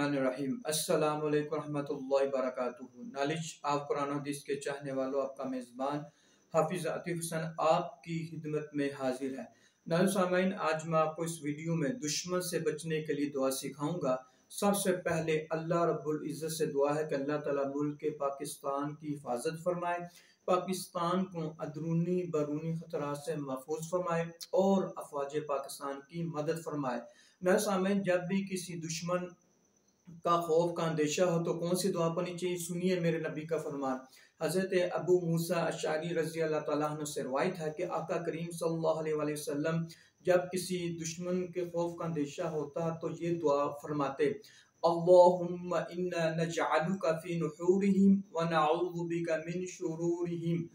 बिस्मिल्लाहिर्रहमानिर्रहीम। अस्सलामु अलैकुम रहमतुल्लाहि बरकातुहू। नॉलेज ऑफ कुरान हदीस के चाहने वालों, आपका मेज़बान हाफिज़ आतिफ हुसैन आपकी खिदमत में हाजिर है। नाज़रीन सामीन, आज मैं आपको इस वीडियो में दुश्मन से बचने के लिए दुआ सिखाऊंगा। सबसे पहले अल्लाह रब्बुल इज़्ज़त से दुआ है कि अल्लाह ताला मुल्क पाकिस्तान की हिफाजत फरमाए, पाकिस्तान को अंदरूनी बैरूनी खतरा से महफूज फरमाए और अफवाज पाकिस्तान की मदद फरमाए। मेरे सामने जब भी किसी दुश्मन का खौफ का अंदेशा हो तो कौन सी दुआ पढ़नी चाहिए, सुनिए मेरे नबी का फरमान। हज़रत अबू मूसा अशअरी रज़ी अल्लाह तआला अन्हु से रवायत है कि आका करीम सल्लल्लाहु अलैहि वसल्लम जब किसी दुश्मन के खौफ का अंदेशा होता तो ये दुआ फरमाते, अल्लाहुम्मा इन्ना नजअलुका फी नुहूरिहिम व नऊज़ु बिका मिन शुरूरिहिम।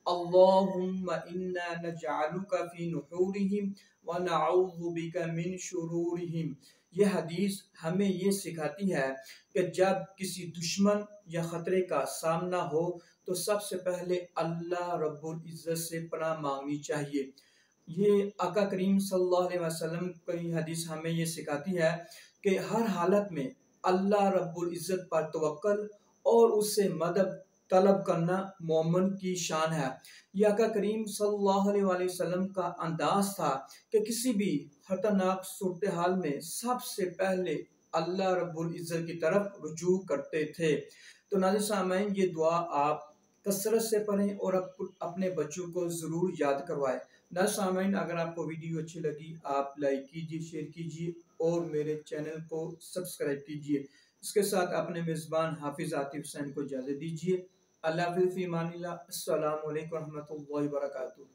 अल्लाहुम्मा इन्ना नजअलुका फी नुहूरिहिम व नऊज़ु बिका मिन शुरूरिहिम। यह हदीस हमें ये सिखाती है कि जब किसी दुश्मन या खतरे का सामना हो तो सबसे पहले अल्लाह रब्बुल इज़्ज़त से पनाह मांगनी चाहिए। ये आका करीम सल्लल्लाहु अलैहि वसल्लम की हदीस हमें ये सिखाती है कि हर हालत में अल्लाह रब्बुल इज़्ज़त पर तवक्कल और उससे मदद तलब करना मोमिन की शान है। यह आका करीम सल्लल्लाहु अलैहि वसल्लम का अंदाज था कि किसी भी खतरनाक सूरत हाल में सबसे पहले अल्लाह रब्बुल इज़्ज़त की तरफ रुजू करते थे। तो नाज़रीन सामीन, ये दुआ आप कसरत से पढ़ें और अपने बच्चों को ज़रूर याद करवाएं। नाज़रीन सामीन, अगर आपको वीडियो अच्छी लगी आप लाइक कीजिए, शेयर कीजिए और मेरे चैनल को सब्सक्राइब कीजिए। इसके साथ अपने मेज़बान हाफिज़ आतिफ हुसैन को इजाज़त दीजिए। अल्लाह हाफ़िज़ फ़ी अमानिल्लाह। अस्सलामु अलैकुम रहमतुल्लाहि व बरकातुहू।